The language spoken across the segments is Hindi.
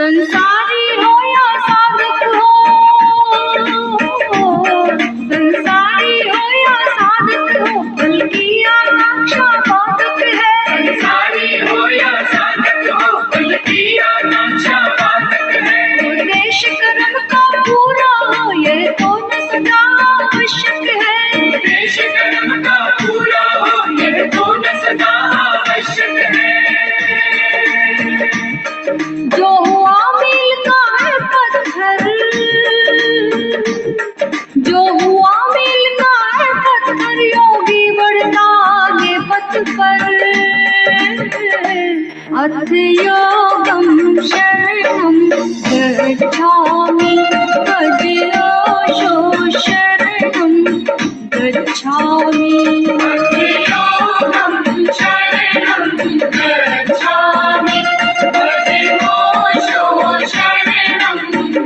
संसारी हो या साधक हो, संसारी हो या साधक हो, बल की आकांक्षा बाधक है। संसारी हो या साधक हो, बल की आकांक्षा बाधक है। उद्देश्य कर्म का पूरा हो, यह तो न सदा आवश्यक है। उद्देश्य कर्म का पूरा हो, यह तो न सदा आवश्यक है। जो हुआ मील का है पत्थर, जो हुआ मील का है पत्थर, योगी बढ़ता आगे पथ पर। अथ योगम शरणम गच्छामि, अजोषो शरणम गच्छामि। योगं शरणं गच्छामि, अजोषो शरणं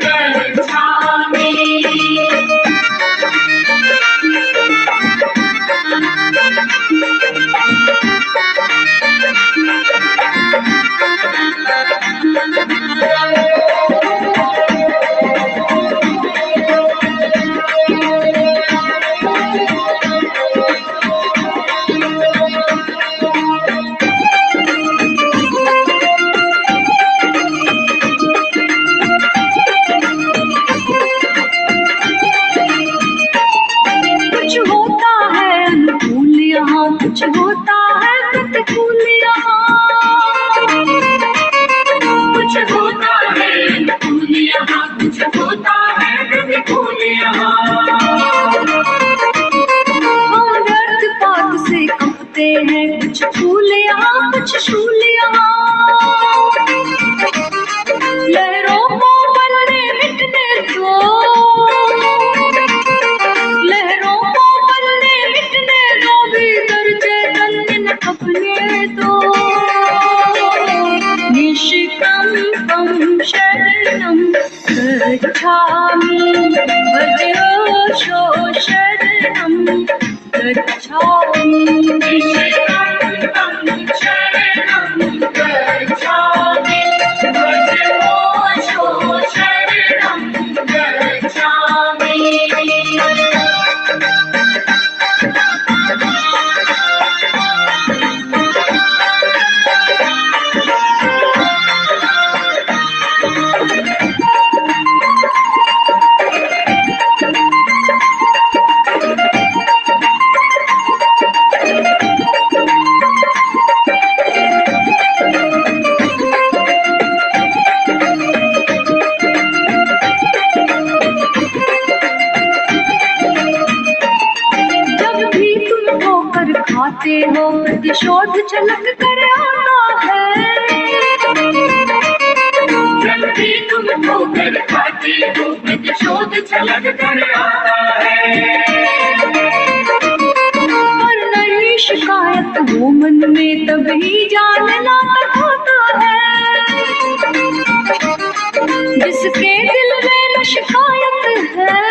गच्छामि। कुछ होता है अनुकूल यहाँ, कुछ होता है प्रतिकूल यहाँ। कुछ होता है अनुकूल यहाँ, कुछ होता है प्रतिकूल यहाँ। हम गर्दपात से कंपते हैं, कुछ फूल यहाँ कुछ शूल यहाँ। लहरों को बनने मिटने दो, लहरों को बनने मिटने दो, भीतर चैतन्य न अपने दो। निष्कंपम शरणं गच्छामि, अजोषो शरणं गच्छामि। निष्कंपं शरणं गच्छामि, अजोषो शरणं गच्छामि। जब भी तुम ठोकर खाते हो, प्रतिशोध छलक कर आता है। जब भी तुम ठोकर खाते हो, प्रतिशोध छलक कर आता है। पर नहीं शिकायत हो मन में, तभी जानना होता है। जिसके दिल में न शिकायत है,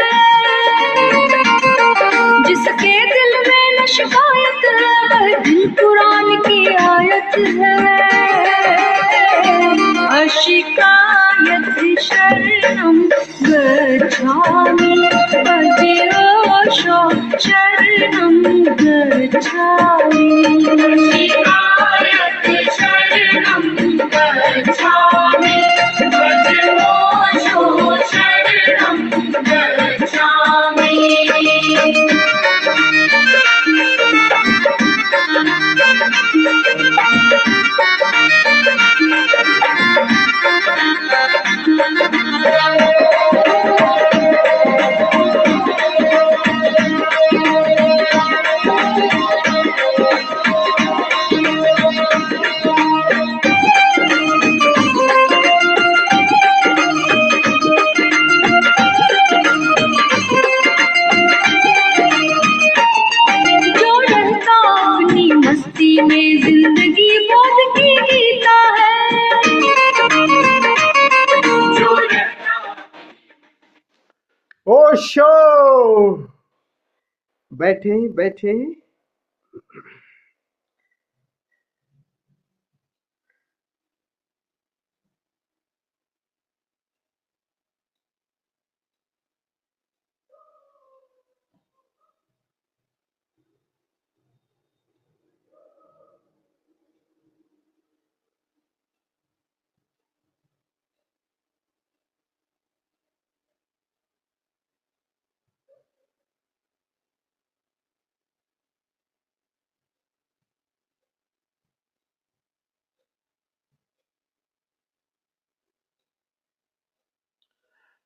जिसके दिल में न शिकायत है, वह दिल कुरान की आयत है। अशिकायत शरणं गच्छामि, अजोषो शरणं गच्छामि। शिकायत शरणं गच्छामि, अजोषो शरणं गच्छामि। ओशो बैठे बैठे।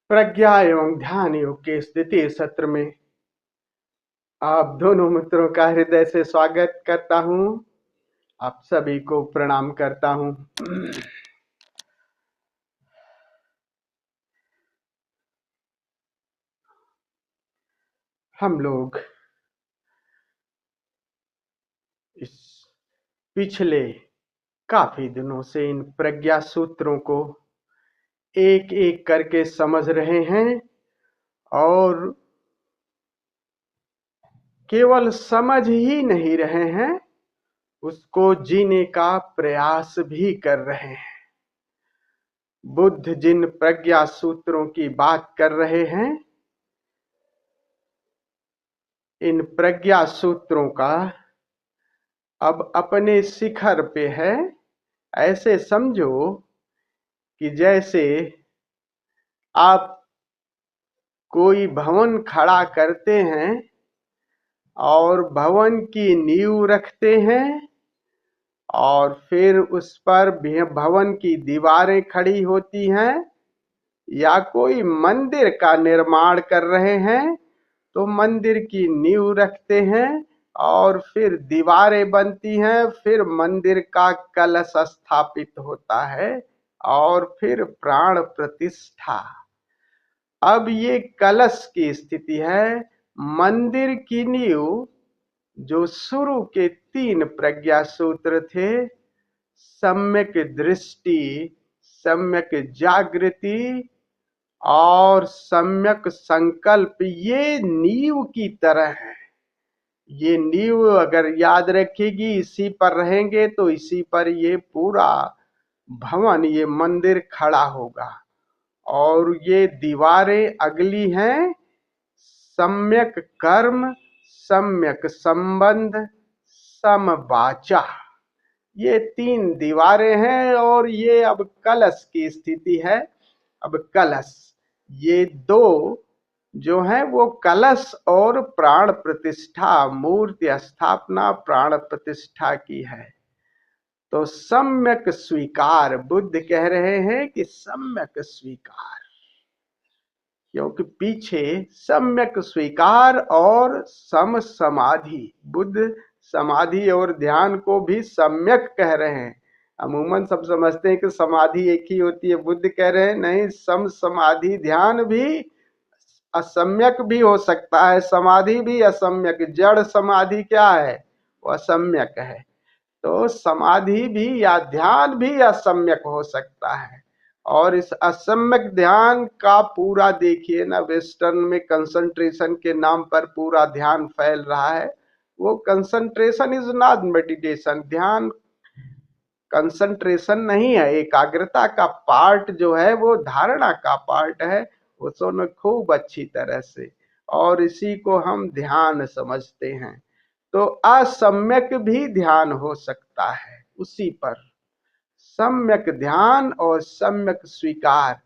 प्रज्ञा एवं ध्यान योग के इस द्वितीय सत्र में आप दोनों मित्रों का हृदय से स्वागत करता हूं। आप सभी को प्रणाम करता हूं। हम लोग इस पिछले काफी दिनों से इन प्रज्ञा सूत्रों को एक एक करके समझ रहे हैं और केवल समझ ही नहीं रहे हैं, उसको जीने का प्रयास भी कर रहे हैं। बुद्ध जिन प्रज्ञा सूत्रों की बात कर रहे हैं, इन प्रज्ञा सूत्रों का अब अपने शिखर पे है। ऐसे समझो कि जैसे आप कोई भवन खड़ा करते हैं और भवन की नींव रखते हैं और फिर उस पर भवन की दीवारें खड़ी होती हैं, या कोई मंदिर का निर्माण कर रहे हैं तो मंदिर की नींव रखते हैं और फिर दीवारें बनती हैं, फिर मंदिर का कलश स्थापित होता है और फिर प्राण प्रतिष्ठा। अब ये कलश की स्थिति है। मंदिर की नींव जो शुरू के 3 प्रज्ञा सूत्र थे, सम्यक दृष्टि, सम्यक जागृति और सम्यक संकल्प, ये नींव की तरह है। ये नींव अगर याद रखेगी, इसी पर रहेंगे तो इसी पर ये पूरा भवन, ये मंदिर खड़ा होगा। और ये दीवारें अगली हैं सम्यक कर्म, सम्यक संबंध, समवाचा। ये 3 दीवारें हैं और ये अब कलश की स्थिति है। अब कलश, ये 2 जो है वो कलश और प्राण प्रतिष्ठा, मूर्ति स्थापना प्राण प्रतिष्ठा की है। तो सम्यक स्वीकार, बुद्ध कह रहे हैं कि सम्यक स्वीकार, क्योंकि पीछे सम्यक स्वीकार और सम समाधि, बुद्ध समाधि और ध्यान को भी सम्यक कह रहे हैं। अमूमन सब समझते हैं कि समाधि एक ही होती है, बुद्ध कह रहे हैं नहीं, सम समाधि ध्यान भी असम्यक भी हो सकता है, समाधि भी असम्यक। जड़ समाधि क्या है? वो असम्यक है। तो समाधि भी या ध्यान भी असम्यक हो सकता है। और इस असम्यक ध्यान का पूरा देखिए ना, वेस्टर्न में कंसंट्रेशन के नाम पर पूरा ध्यान फैल रहा है। वो कंसंट्रेशन इज नॉट मेडिटेशन। ध्यान कंसंट्रेशन नहीं है, एकाग्रता का पार्ट जो है वो धारणा का पार्ट है। वो सुनो खूब अच्छी तरह से, और इसी को हम ध्यान समझते हैं। तो असम्यक भी ध्यान हो सकता है उसी पर। सम्यक ध्यान और सम्यक स्वीकार,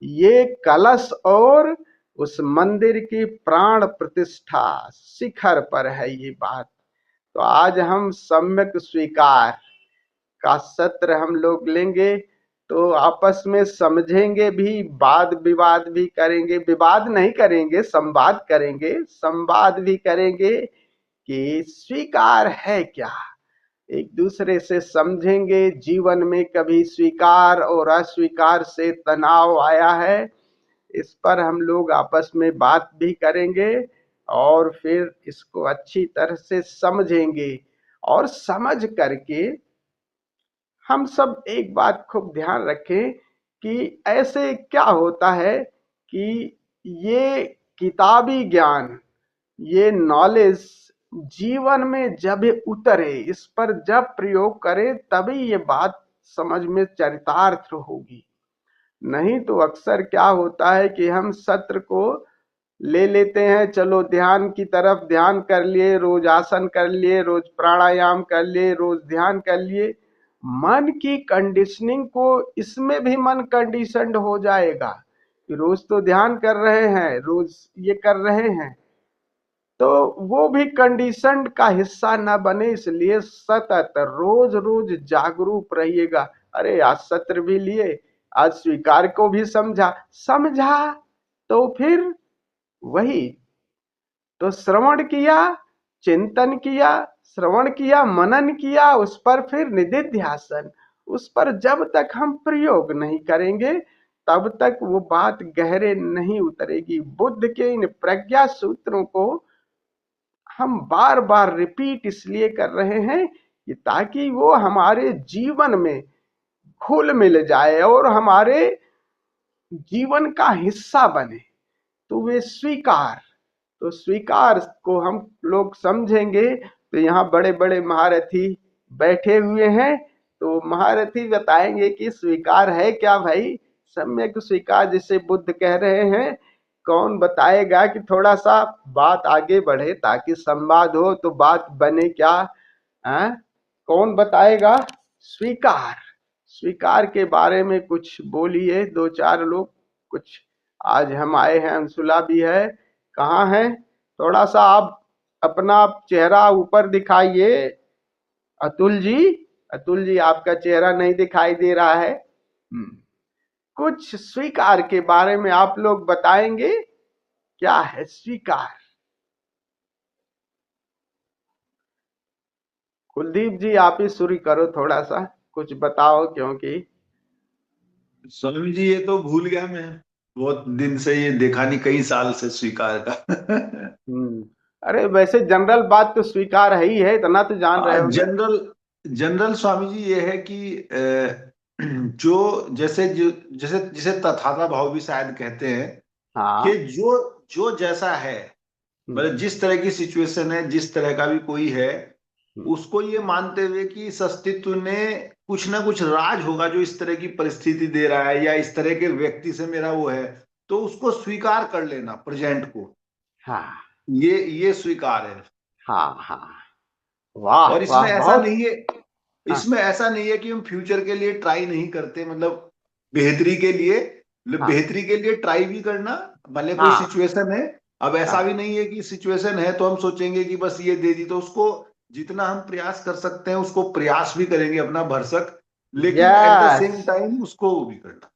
ये कलश और उस मंदिर की प्राण प्रतिष्ठा शिखर पर है ये बात। तो आज हम सम्यक स्वीकार का सत्र हम लोग लेंगे, तो आपस में समझेंगे भी, वाद विवाद भी करेंगे। विवाद नहीं करेंगे, संवाद करेंगे। संवाद भी करेंगे कि स्वीकार है क्या, एक दूसरे से समझेंगे। जीवन में कभी स्वीकार और अस्वीकार से तनाव आया है, इस पर हम लोग आपस में बात भी करेंगे और फिर इसको अच्छी तरह से समझेंगे। और समझ करके हम सब एक बात खूब ध्यान रखें कि ऐसे क्या होता है कि ये किताबी ज्ञान, ये नॉलेज जीवन में जब उतरे, इस पर जब प्रयोग करे, तभी ये बात समझ में चरितार्थ होगी। नहीं तो अक्सर क्या होता है कि हम सत्र को ले लेते हैं, चलो ध्यान की तरफ, ध्यान कर लिए, रोज आसन कर लिए, रोज प्राणायाम कर लिए, रोज ध्यान कर लिए। मन की कंडीशनिंग को, इसमें भी मन कंडीशनड हो जाएगा कि रोज तो ध्यान कर रहे हैं, रोज ये कर रहे हैं, तो वो भी कंडीशन का हिस्सा ना बने। इसलिए सतत रोज रोज जागरूक रहिएगा। अरे आज सत्र भी लिए, आज स्वीकार को भी समझा। तो फिर वही, तो श्रवण किया, चिंतन किया, श्रवण किया, मनन किया, उस पर फिर निधिध्यासन, उस पर जब तक हम प्रयोग नहीं करेंगे तब तक वो बात गहरे नहीं उतरेगी। बुद्ध के इन प्रज्ञा सूत्रों को हम बार बार रिपीट इसलिए कर रहे हैं कि ताकि वो हमारे जीवन में घुल मिल जाए और हमारे जीवन का हिस्सा बने। तो वे स्वीकार, तो स्वीकार को हम लोग समझेंगे। तो यहाँ बड़े बड़े महारथी बैठे हुए हैं, तो महारथी बताएंगे कि स्वीकार है क्या भाई, सम्यक स्वीकार जिसे बुद्ध कह रहे हैं। कौन बताएगा कि थोड़ा सा बात आगे बढ़े ताकि संवाद हो, तो बात बने क्या, है? कौन बताएगा? स्वीकार, स्वीकार के बारे में कुछ बोलिए, दो चार लोग। कुछ आज हम आए हैं, अंशुला भी है, कहाँ है? थोड़ा सा आप अपना चेहरा ऊपर दिखाइए। अतुल जी, अतुल जी आपका चेहरा नहीं दिखाई दे रहा है। कुछ स्वीकार के बारे में आप लोग बताएंगे, क्या है स्वीकार? कुलदीप जी आप ही शुरू करो, थोड़ा सा कुछ बताओ, क्योंकि स्वामी जी ये तो भूल गया मैं, बहुत दिन से ये देखा नहीं, कई साल से स्वीकार का। अरे वैसे जनरल बात तो स्वीकार है ही है, इतना तो जान रहे हो। जनरल जनरल स्वामी जी ये है कि जो जैसे जिसे तथाता भाव भी शायद कहते हैं, हाँ, कि जो जो जैसा है, मतलब जिस तरह की सिचुएशन है, जिस तरह का भी कोई है, उसको ये मानते हुए कि इस अस्तित्व ने कुछ ना कुछ राज होगा जो इस तरह की परिस्थिति दे रहा है, या इस तरह के व्यक्ति से मेरा वो है, तो उसको स्वीकार कर लेना, प्रेजेंट को। हाँ, ये स्वीकार है। हाँ, हाँ, वाह और इसमें वाह, ऐसा बहुत। नहीं है, हाँ, इसमें ऐसा नहीं है कि हम फ्यूचर के लिए ट्राई नहीं करते, मतलब बेहतरी के लिए, मतलब हाँ, बेहतरी के लिए ट्राई भी करना, भले कोई हाँ, सिचुएशन है। अब ऐसा भी हाँ, नहीं है कि सिचुएशन है तो हम सोचेंगे कि बस ये दे दी, तो उसको जितना हम प्रयास कर सकते हैं उसको प्रयास भी करेंगे अपना भरसक, लेकिन at the yes, same time उसको वो भी करना।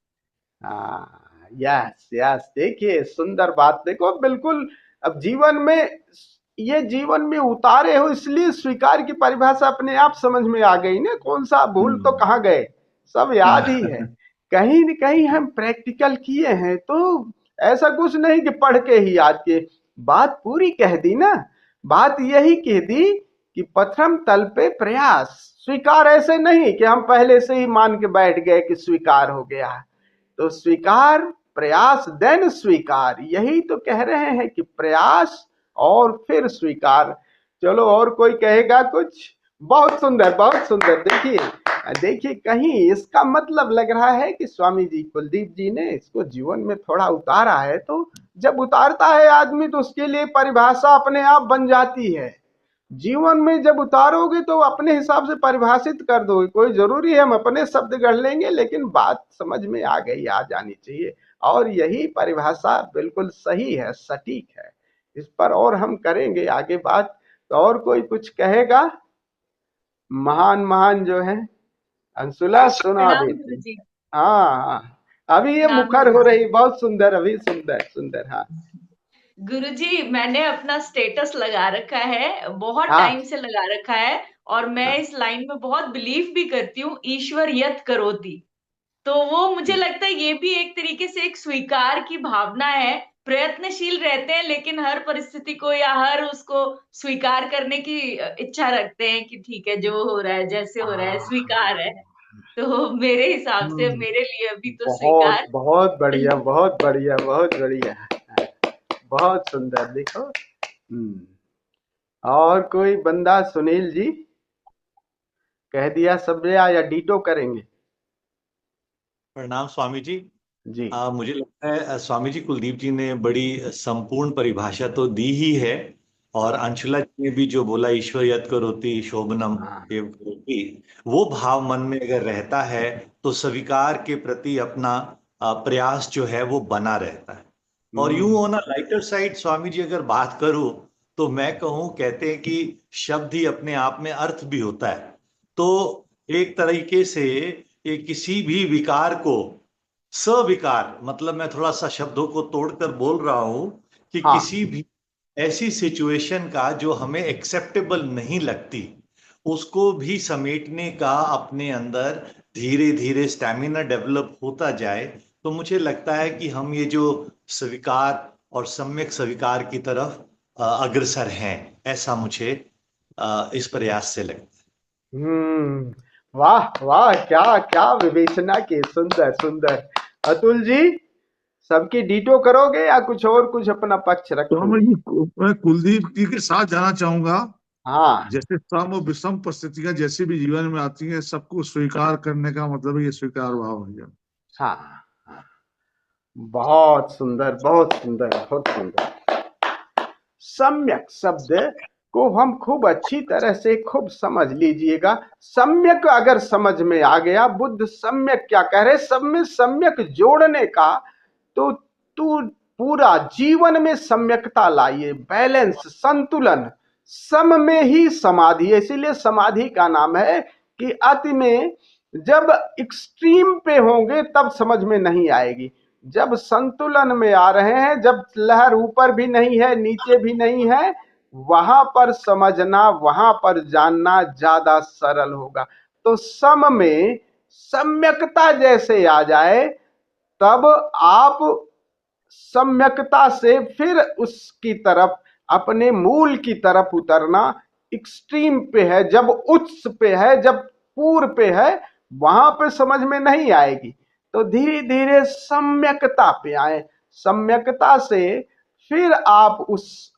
हाँ, यस यस, देखिए सुंदर बात, देखो बिल्कुल। अब जीवन में, ये जीवन में उतारे हो, इसलिए स्वीकार की परिभाषा अपने आप समझ में आ गई ना। कौन सा भूल तो कहाँ गए, सब याद ही है। कहीं न कहीं हम प्रैक्टिकल किए हैं, तो ऐसा कुछ नहीं कि पढ़ के ही याद किए। बात पूरी कह दी ना, बात यही कह दी कि प्रथम तल पे प्रयास। स्वीकार ऐसे नहीं कि हम पहले से ही मान के बैठ गए कि स्वीकार हो गया। तो स्वीकार, प्रयास, देन स्वीकार, यही तो कह रहे हैं कि प्रयास और फिर स्वीकार। चलो और कोई कहेगा कुछ? बहुत सुंदर, बहुत सुंदर। देखिए, देखिए कहीं इसका मतलब लग रहा है कि स्वामी जी, कुलदीप जी ने इसको जीवन में थोड़ा उतारा है। तो जब उतारता है आदमी तो उसके लिए परिभाषा अपने आप बन जाती है। जीवन में जब उतारोगे तो अपने हिसाब से परिभाषित कर दो। कोई जरूरी है हम अपने शब्द गढ़ लेंगे, लेकिन बात समझ में आ गई, आ जानी चाहिए। और यही परिभाषा बिल्कुल सही है, सटीक है। इस पर और हम करेंगे आगे बात। तो और कोई कुछ कहेगा? महान महान जो है, अंशुला सुना प्रणाम देती। गुरुजी। हाँ हाँ, अभी ये प्रणाम मुखर हो गुरुजी। रही, बहुत सुंदर, अभी सुंदर सुंदर। हाँ गुरुजी, मैंने अपना स्टेटस लगा रखा है, बहुत हाँ, टाइम से लगा रखा है, और मैं हाँ, इस लाइन में बहुत बिलीव भी करती हूँ, ईश्वर यत् करोति। तो वो मुझे लगता है ये भी एक तरीके से एक स्वीकार की भावना है। प्रयत्नशील रहते हैं लेकिन हर परिस्थिति को या हर उसको स्वीकार करने की इच्छा रखते हैं कि ठीक है, जो हो रहा है, जैसे हो रहा है, स्वीकार है। तो मेरे हिसाब से हम्म, मेरे लिए अभी तो बहुत स्वीकार। बहुत बढ़िया, बहुत बढ़िया, बहुत बढ़िया, बहुत सुंदर। देखो, और कोई बंदा? सुनील जी कह दिया सब, या डीटो करेंगे? प्रणाम स्वामी जी। जी, मुझे लगता है स्वामी जी, कुलदीप जी ने बड़ी संपूर्ण परिभाषा तो दी ही है, और हाँ, अंशुला जी ने भी जो बोला, ईश्वर यत् करोति शोभनम हाँ, एव करोति, वो भाव मन में अगर रहता है तो स्वीकार के प्रति अपना प्रयास जो है वो बना रहता है। और यूं हम्म, होना लाइटर साइड स्वामी जी अगर बात करूं, तो मैं कहूं, कहते हैं कि शब्द ही अपने आप में अर्थ भी होता है। तो एक तरीके से किसी भी विकार को स्वीकार मतलब मैं थोड़ा सा शब्दों को तोड़कर बोल रहा हूं कि हाँ। किसी भी ऐसी सिचुएशन का जो हमें एक्सेप्टेबल नहीं लगती उसको भी समेटने का अपने अंदर धीरे धीरे स्टैमिना डेवलप होता जाए, तो मुझे लगता है कि हम ये जो स्वीकार और सम्यक स्वीकार की तरफ अग्रसर हैं, ऐसा मुझे इस प्रयास से लगता वाह वाह, क्या क्या विवेचना के, सुंदर सुंदर। अतुल जी, सबकी डीटो करोगे या कुछ अपना पक्ष तो रखो? मैं कुलदीप जी के साथ जाना चाहूंगा। हाँ जैसे सम और विषम परिस्थितियां जैसे भी जीवन में आती हैं, सबको स्वीकार करने का मतलब है ये स्वीकार भाव है। हाँ हाँ, बहुत सुंदर बहुत सुंदर बहुत सुंदर। सम्यक शब्द को हम खूब अच्छी तरह से खूब समझ लीजिएगा। सम्यक अगर समझ में आ गया, बुद्ध सम्यक क्या कह रहे, सब में सम्यक जोड़ने का, तो तू पूरा जीवन में सम्यकता लाइए, बैलेंस, संतुलन। सम में ही समाधि है, इसीलिए समाधि का नाम है कि अति में जब एक्सट्रीम पे होंगे तब समझ में नहीं आएगी। जब संतुलन में आ रहे हैं, जब लहर ऊपर भी नहीं है नीचे भी नहीं है, वहां पर समझना, वहां पर जानना ज्यादा सरल होगा। तो सम में सम्यकता जैसे आ जाए, तब आप सम्यकता से फिर उसकी तरफ, अपने मूल की तरफ उतरना। एक्सट्रीम पे है, जब उच्च पे है, जब पूर्व पे है, वहां पे समझ में नहीं आएगी। तो धीरे धीरे सम्यकता पे आए, सम्यकता से फिर आप उस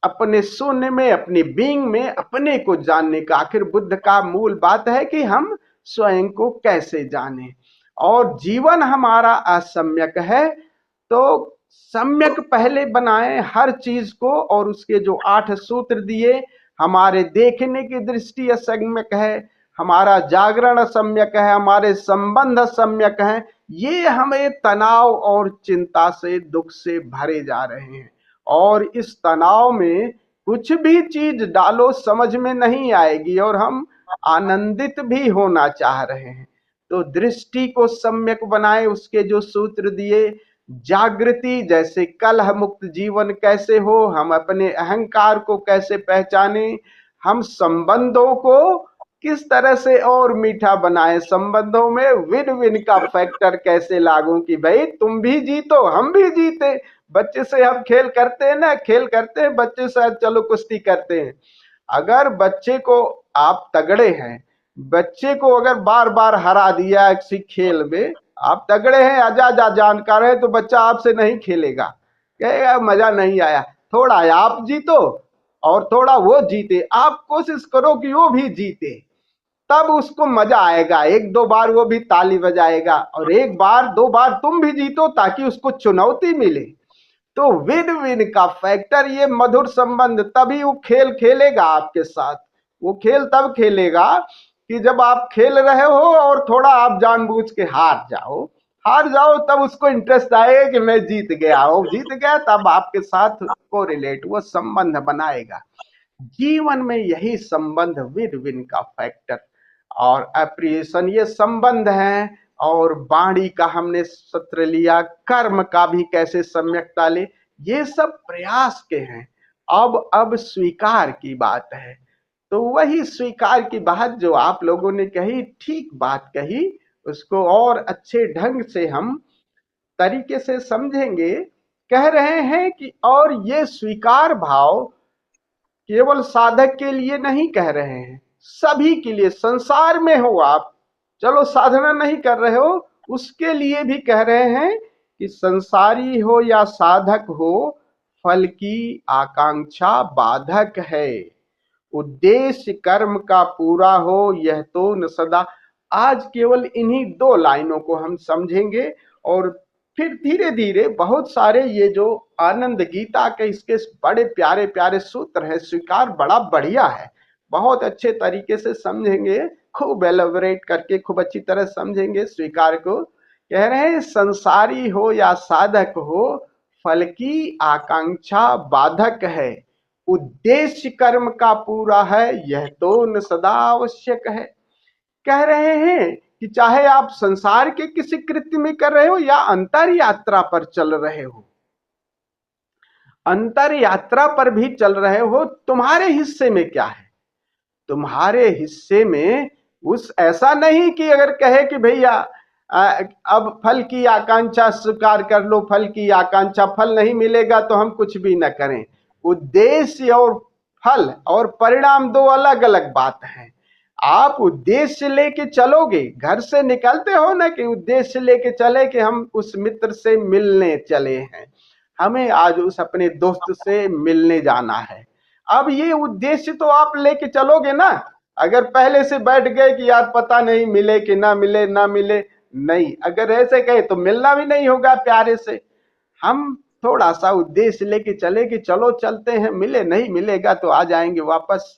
अपने शून्य में, अपनी बीइंग में अपने को जानने का। आखिर बुद्ध का मूल बात है कि हम स्वयं को कैसे जाने, और जीवन हमारा असम्यक है, तो सम्यक पहले बनाए हर चीज को। और उसके जो 8 सूत्र दिए, हमारे देखने की दृष्टि असम्यक है, हमारा जागरण असम्यक है, हमारे संबंध असम्यक हैं, ये हमें तनाव और चिंता से, दुख से भरे जा रहे हैं। और इस तनाव में कुछ भी चीज डालो समझ में नहीं आएगी, और हम आनंदित भी होना चाह रहे हैं। तो दृष्टि को सम्यक बनाए, उसके जो सूत्र दिए, जागृति, जैसे कलह मुक्त जीवन कैसे हो, हम अपने अहंकार को कैसे पहचाने, हम संबंधों को किस तरह से और मीठा बनाए, संबंधों में विन विन का फैक्टर कैसे लागू, कि भाई तुम भी जीतो हम भी जीते। बच्चे से हम खेल करते हैं ना, खेल करते हैं बच्चे से, चलो कुश्ती करते हैं। अगर बच्चे को, आप तगड़े हैं, बच्चे को अगर बार बार हरा दिया किसी खेल में, आप तगड़े हैं, आजा जानकार है, तो बच्चा आपसे नहीं खेलेगा, कहेगा मजा नहीं आया। थोड़ा आप जीतो और थोड़ा वो जीते, आप कोशिश करो कि वो भी जीते, तब उसको मजा आएगा। 1-2 बार वो भी ताली बजाएगा, और 1 बार 2 बार तुम भी जीतो, ताकि उसको चुनौती मिले। तो विन विन का फैक्टर, ये मधुर संबंध, तभी वो खेल खेलेगा आपके साथ। वो खेल तब खेलेगा कि जब आप खेल रहे हो और थोड़ा आप जानबूझ के हार जाओ, तब उसको इंटरेस्ट आएगा कि मैं जीत गया हूं, जीत गया, तब आपके साथ को रिलेट, वो संबंध बनाएगा। जीवन में यही संबंध, विन विन का फैक्टर और अप्रिसिएशन, ये संबंध है। और वाणी का हमने सत्र लिया, कर्म का भी कैसे सम्यकता ले, ये सब प्रयास के हैं। अब स्वीकार की बात है, तो वही स्वीकार की बात जो आप लोगों ने कही, ठीक बात कही, उसको और अच्छे ढंग से हम तरीके से समझेंगे। कह रहे हैं कि और ये स्वीकार भाव केवल साधक के लिए नहीं कह रहे हैं, सभी के लिए। संसार में हो आप, चलो साधना नहीं कर रहे हो, उसके लिए भी कह रहे हैं कि संसारी हो या साधक हो, फल की आकांक्षा बाधक है, उद्देश्य कर्म का पूरा हो यह तो न सदा। आज केवल इन्हीं 2 लाइनों को हम समझेंगे, और फिर धीरे धीरे बहुत सारे ये जो आनंद गीता के इसके बड़े प्यारे प्यारे सूत्र हैं, स्वीकार बड़ा बढ़िया है, बहुत अच्छे तरीके से समझेंगे, खूब एलोबरेट करके खूब अच्छी तरह समझेंगे स्वीकार को। कह रहे हैं संसारी हो या साधक हो, फल की आकांक्षा बाधक है, उद्देश्य कर्म का पूरा है यह तो न सदा आवश्यक है। कह रहे हैं कि चाहे आप संसार के किसी कृत्य में कर रहे हो या अंतर यात्रा पर चल रहे हो, अंतर यात्रा पर भी चल रहे हो, तुम्हारे हिस्से में क्या है? तुम्हारे हिस्से में उस ऐसा नहीं कि अगर कहे कि भैया अब फल की आकांक्षा स्वीकार कर लो, फल की आकांक्षा, फल नहीं मिलेगा तो हम कुछ भी न करें। उद्देश्य और फल और परिणाम दो अलग अलग बात है। आप उद्देश्य लेके चलोगे, घर से निकलते हो ना कि उद्देश्य लेके चले कि हम उस मित्र से मिलने चले हैं, हमें आज उस अपने दोस्त से मिलने जाना है। अब ये उद्देश्य तो आप लेके चलोगे ना। अगर पहले से बैठ गए कि यार पता नहीं मिले कि ना मिले, ना मिले, नहीं, अगर ऐसे कहे तो मिलना भी नहीं होगा प्यारे से। हम थोड़ा सा उद्देश्य लेके चले कि चलो चलते हैं, मिले नहीं मिलेगा तो आ जाएंगे वापस।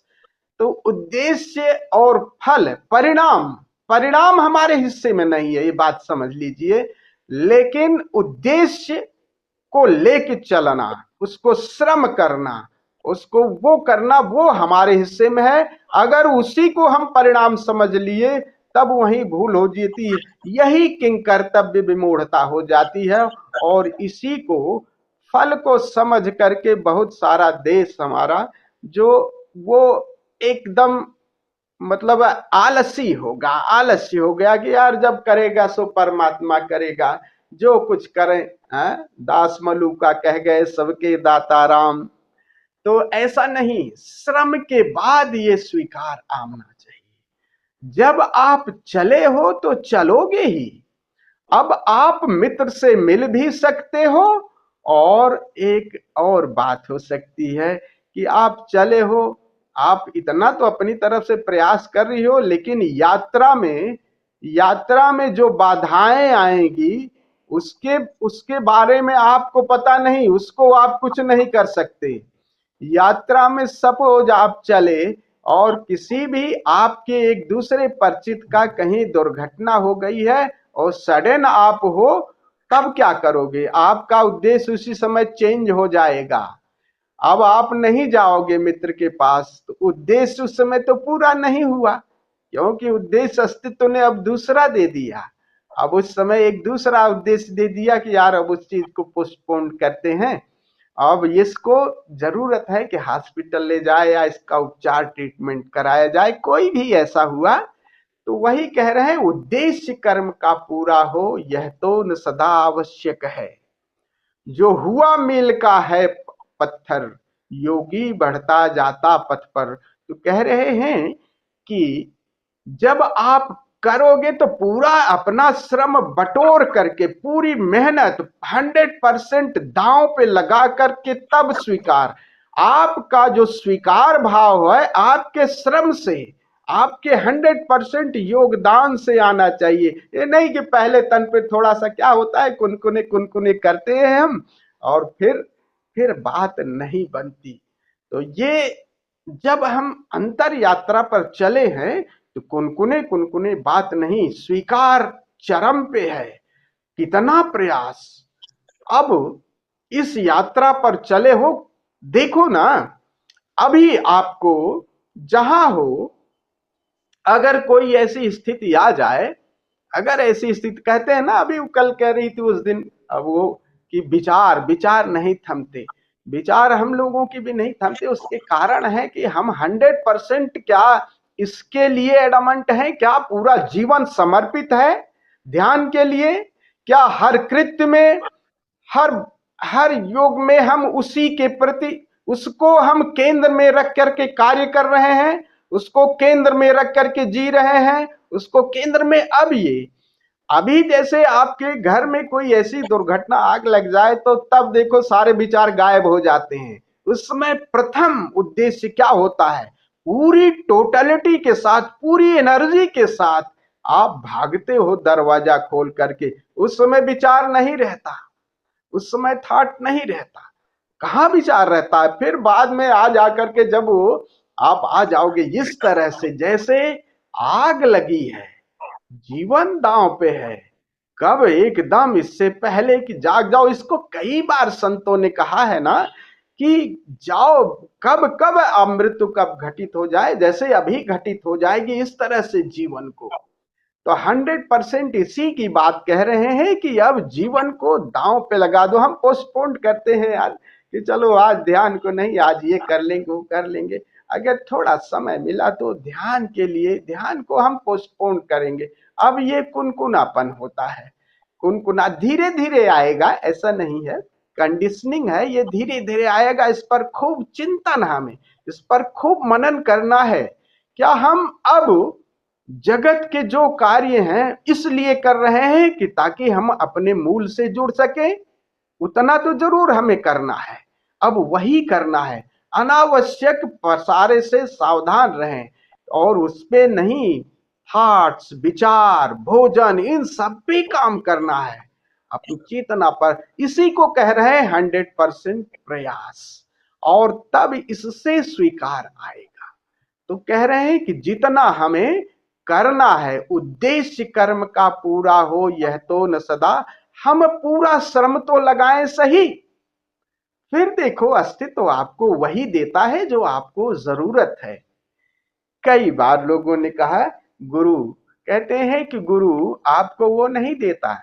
तो उद्देश्य और फल, परिणाम, परिणाम हमारे हिस्से में नहीं है, ये बात समझ लीजिए। लेकिन उद्देश्य को लेके चलना, उसको श्रम करना, उसको वो करना, वो हमारे हिस्से में है। अगर उसी को हम परिणाम समझ लिए तब वही भूल हो जाती है, यही किंग कर्तव्य विमूढ़ता हो जाती है। और इसी को फल को समझ करके बहुत सारा देश हमारा जो वो एकदम मतलब आलसी होगा, आलस्य हो गया कि यार जब करेगा सो परमात्मा करेगा, जो कुछ करें। दास मलूका कह गए सबके दाता राम। तो ऐसा नहीं, श्रम के बाद ये स्वीकार आना चाहिए। जब आप चले हो तो चलोगे ही। अब आप मित्र से मिल भी सकते हो, और एक और बात हो सकती है कि आप चले हो, आप इतना तो अपनी तरफ से प्रयास कर रही हो, लेकिन यात्रा में जो बाधाएं आएंगी उसके बारे में आपको पता नहीं, उसको आप कुछ नहीं कर सकते। यात्रा में सपोज आप चले और किसी भी आपके एक दूसरे परिचित का कहीं दुर्घटना हो गई है और सडन आप हो, तब क्या करोगे? आपका उद्देश्य उसी समय चेंज हो जाएगा। अब आप नहीं जाओगे मित्र के पास, तो उद्देश्य उस समय तो पूरा नहीं हुआ, क्योंकि उद्देश्य अस्तित्व ने अब दूसरा दे दिया। अब उस समय एक दूसरा उद्देश्य दे दिया कि यार अब उस चीज को पोस्टपोन करते हैं, अब इसको जरूरत है कि हॉस्पिटल ले जाए या इसका उपचार ट्रीटमेंट कराया जाए। कोई भी ऐसा हुआ तो वही कह रहे हैं, उद्देश्य कर्म का पूरा हो यह तो न सदा आवश्यक है। जो हुआ मील का है पत्थर, योगी बढ़ता जाता पथ पर। तो कह रहे हैं कि जब आप करोगे तो पूरा अपना श्रम बटोर करके, पूरी मेहनत 100% दांव पे लगा करके तब स्वीकार। आपका जो स्वीकार भाव है आपके श्रम से, आपके 100% योगदान से आना चाहिए। ये नहीं कि पहले तन पे थोड़ा सा क्या होता है, कुनकुने कुनकुने करते हैं हम और फिर बात नहीं बनती। तो ये जब हम अंतर यात्रा पर चले हैं तो कुनकुने कुनकुने बात नहीं, स्वीकार चरम पे है। कितना प्रयास। अब इस यात्रा पर चले हो, देखो ना, अभी आपको जहां हो, अगर कोई ऐसी स्थिति आ जाए, अगर ऐसी स्थिति, कहते हैं ना, अभी कल कह रही थी उस दिन अब वो कि विचार नहीं थमते, विचार हम लोगों की भी नहीं थमते। उसके कारण है कि हम 100% क्या इसके लिए एडमंट है, क्या पूरा जीवन समर्पित है ध्यान के लिए, क्या हर कृत्य में, हर योग में हम उसी के प्रति, उसको हम केंद्र में रख करके कार्य कर रहे हैं, उसको केंद्र में रख करके जी रहे हैं, उसको केंद्र में। अब ये अभी जैसे आपके घर में कोई ऐसी दुर्घटना, आग लग जाए तो तब देखो सारे विचार गायब हो जाते हैं। उस समय प्रथम उद्देश्य क्या होता है? पूरी टोटलिटी के साथ, पूरी एनर्जी के साथ आप भागते हो दरवाजा खोल करके। उस समय विचार नहीं रहता, उस समय थॉट नहीं रहता, कहाँ विचार रहता है? फिर बाद में आ जाकर के जब आप आ जाओगे इस तरह से जैसे आग लगी है, जीवन दांव पे है, कब एकदम इससे पहले कि जाग जाओ। इसको कई बार संतों ने कहा है ना कि जाओ, कब मृत्यु कब घटित हो जाए, जैसे अभी घटित हो जाएगी, इस तरह से जीवन को तो 100% इसी की बात कह रहे हैं कि अब जीवन को दांव पे लगा दो। हम पोस्टपोन करते हैं यार कि चलो आज ध्यान को नहीं, आज ये कर लेंगे वो कर लेंगे। अगर थोड़ा समय मिला तो ध्यान के लिए, ध्यान को हम पोस्टपोन करेंगे। अब ये कुनकुनापन होता है, कुनकुना धीरे धीरे आएगा, ऐसा नहीं है, कंडीशनिंग है, ये धीरे धीरे आएगा। इस पर खूब चिंतन, हमें इस पर खूब मनन करना है। क्या हम अब जगत के जो कार्य हैं इसलिए कर रहे हैं कि ताकि हम अपने मूल से जुड़ सके? उतना तो जरूर हमें करना है, अब वही करना है। अनावश्यक प्रसारे से सावधान रहें और उस पे नहीं, थॉट्स, विचार, भोजन, इन सब पे काम करना है, अपनी चेतना पर। इसी को कह रहे हैं 100% प्रयास, और तब इससे स्वीकार आएगा। तो कह रहे हैं कि जितना हमें करना है, उद्देश्य कर्म का पूरा हो यह तो न सदा, हम पूरा श्रम तो लगाएं सही। फिर देखो, अस्तित्व आपको वही देता है जो आपको जरूरत है। कई बार लोगों ने कहा, गुरु कहते हैं कि गुरु आपको वो नहीं देता,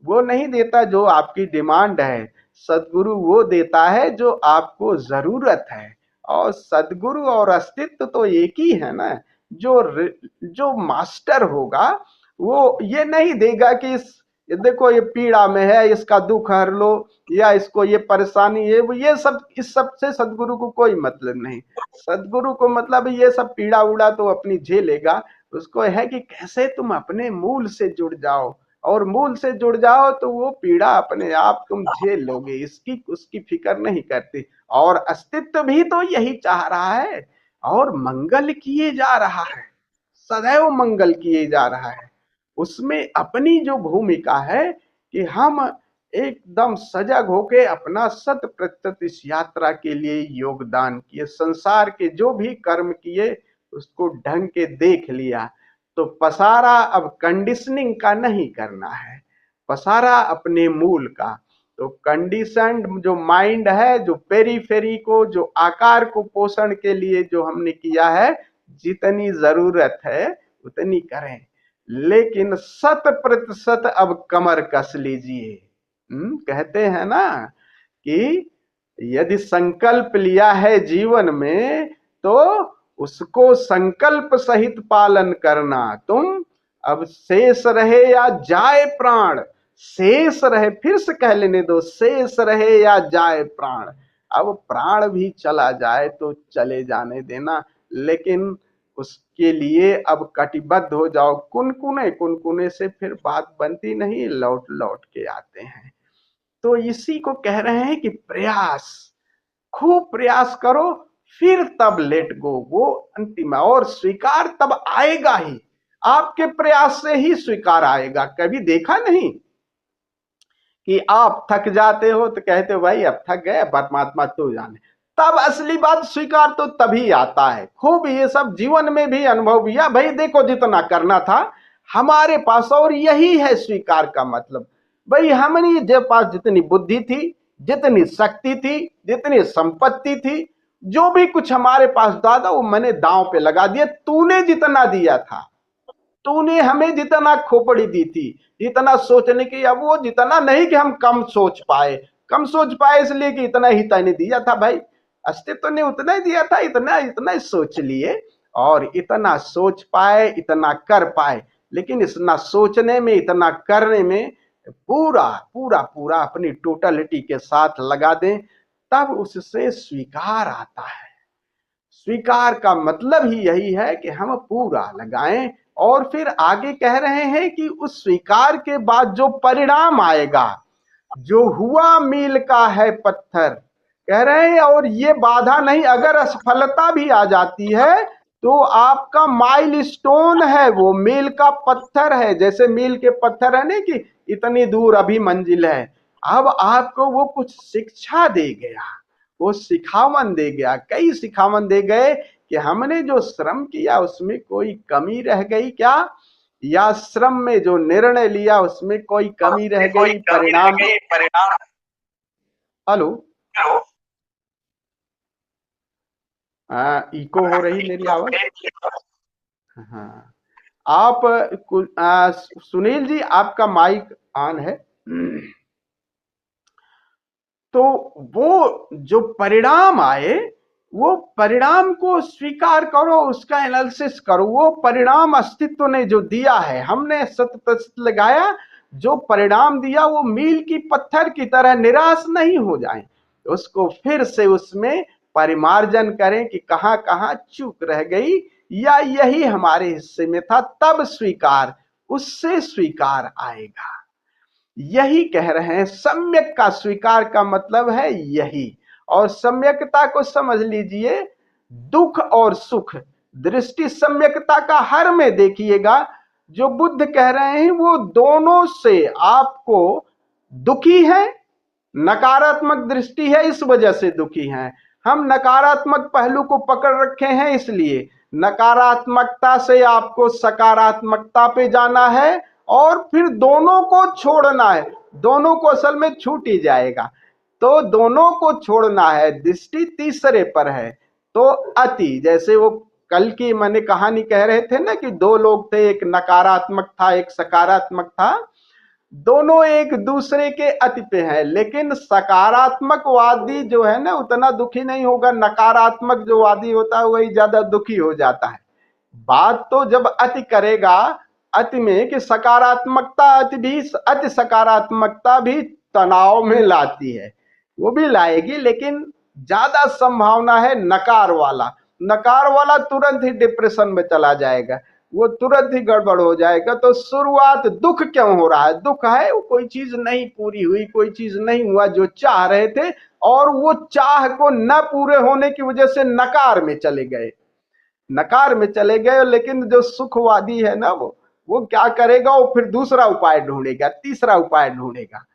वो नहीं देता जो आपकी डिमांड है, सदगुरु वो देता है जो आपको जरूरत है। और सदगुरु और अस्तित्व तो एक ही है ना। जो मास्टर होगा वो ये नहीं देगा कि ये देखो ये पीड़ा में है, इसका दुख हर लो, या इसको ये परेशानी है, ये सब, इस सब से सदगुरु को कोई मतलब नहीं। सदगुरु को मतलब ये सब पीड़ा उड़ा तो अपनी झेलेगा, उसको है कि कैसे तुम अपने मूल से जुड़ जाओ, और मूल से जुड़ जाओ तो वो पीड़ा अपने आप तुम झेल लोगे, इसकी उसकी फिक्र नहीं करती। और अस्तित्व भी तो यही चाह रहा है, और मंगल किए जा रहा है, सदैव मंगल किए जा रहा है। उसमें अपनी जो भूमिका है कि हम एकदम सजग होके अपना 100% इस यात्रा के लिए योगदान किए, संसार के जो भी कर्म किए उसको ढंग के देख लिया। तो पसारा अब कंडीशनिंग का नहीं करना है, पसारा अपने मूल का। तो कंडीशनड जो माइंड है, जो पेरीफेरी को, जो आकार को पोषण के लिए जो हमने किया है, जितनी जरूरत है उतनी करें, लेकिन 100% अब कमर कस लीजिए। कहते हैं ना कि यदि संकल्प लिया है जीवन में तो उसको संकल्प सहित पालन करना। तुम अब शेष रहे या जाए प्राण, शेष रहे, फिर से कह लेने दो, शेष रहे या जाए प्राण। अब प्राण भी चला जाए तो चले जाने देना, लेकिन उसके लिए अब कटिबद्ध हो जाओ। कुनकुने कुनकुने से फिर बात बनती नहीं, लौट लौट के आते हैं। तो इसी को कह रहे हैं कि प्रयास, खूब प्रयास करो, फिर तब लेट गो, वो अंतिम है। और स्वीकार तब आएगा ही, आपके प्रयास से ही स्वीकार आएगा। कभी देखा नहीं कि आप थक जाते हो तो कहते हो भाई अब थक गए, परमात्मा तो जाने, तब असली बात स्वीकार तो तभी आता है। खूब ये सब जीवन में भी अनुभव किया, भाई देखो जितना करना था हमारे पास, और यही है स्वीकार का मतलब। भाई हमारे पास जितनी बुद्धि थी, जितनी शक्ति थी, जितनी संपत्ति थी, जो भी कुछ हमारे पास दादा, वो मैंने दांव पे लगा दिया। तूने जितना दिया था, तूने हमें जितना खोपड़ी दी थी, इतना सोचने की, अब वो जितना नहीं कि हम कम सोच पाए, कम सोच पाए इसलिए कि इतना ही तने दिया था। भाई अस्तित्व ने उतना ही दिया था, इतना इतना ही सोच लिए, और इतना सोच पाए, इतना कर पाए। लेकिन इतना सोचने में, इतना करने में पूरा पूरा पूरा अपनी टोटलिटी के साथ लगा दें, तब उससे स्वीकार आता है। स्वीकार का मतलब ही यही है कि हम पूरा लगाएं। और फिर आगे कह रहे हैं कि उस स्वीकार के बाद जो परिणाम आएगा, जो हुआ मील का है पत्थर, कह रहे हैं, और ये बाधा नहीं, अगर असफलता भी आ जाती है तो आपका माइलस्टोन है, वो मील का पत्थर है। जैसे मील के पत्थर है ना कि इतनी दूर अभी मंजिल है, अब आपको वो कुछ शिक्षा दे गया, वो सिखावन दे गया, कई सिखावन दे गए कि हमने जो श्रम किया उसमें कोई कमी रह गई क्या, या श्रम में जो निर्णय लिया उसमें कोई कमी रह गई, परिणाम। हेलो, इको हो रही मेरी आवाज? हाँ, आप सुनील जी, आपका माइक ऑन है। तो वो जो परिणाम आए, वो परिणाम को स्वीकार करो, उसका एनालिसिस करो। वो परिणाम अस्तित्व ने जो दिया है, हमने 100% लगाया, जो परिणाम दिया वो मील की पत्थर की तरह, निराश नहीं हो जाएं, उसको फिर से उसमें परिमार्जन करें कि कहां कहां चूक रह गई या यही हमारे हिस्से में था, तब स्वीकार, उससे स्वीकार आएगा। यही कह रहे हैं, सम्यक का स्वीकार का मतलब है यही। और सम्यकता को समझ लीजिए, दुख और सुख, दृष्टि सम्यकता का हर में देखिएगा। जो बुद्ध कह रहे हैं वो दोनों से आपको दुखी है, नकारात्मक दृष्टि है इस वजह से दुखी हैं। हम नकारात्मक पहलू को पकड़ रखे हैं, इसलिए नकारात्मकता से आपको सकारात्मकता पे जाना है और फिर दोनों को छोड़ना है। दोनों को असल में छूट ही जाएगा, तो दोनों को छोड़ना है। दृष्टि तीसरे पर है, तो अति, जैसे वो कल की मैंने कहानी कह रहे थे ना कि दो लोग थे, एक नकारात्मक था एक सकारात्मक था, दोनों एक दूसरे के अति पे हैं। लेकिन सकारात्मक वादी जो है ना उतना दुखी नहीं होगा, नकारात्मक जो वादी होता है वही ज्यादा दुखी हो जाता है। बात तो जब अति करेगा, अति में कि सकारात्मकता, अति भी, अति सकारात्मकता भी तनाव में लाती है, वो भी लाएगी, लेकिन ज्यादा संभावना है नकार वाला। नकार वाला तुरंत ही डिप्रेशन में चला जाएगा, वो तुरंत ही गड़बड़ हो जाएगा। तो शुरुआत दुख क्यों हो रहा है? दुख है वो कोई चीज नहीं पूरी हुई, कोई चीज नहीं हुआ जो चाह रहे थे, और वो चाह को न पूरे होने की वजह से नकार में चले गए, नकार में चले गए। लेकिन जो सुखवादी है ना, वो क्या करेगा, वो फिर दूसरा उपाय ढूंढेगा, तीसरा उपाय ढूंढेगा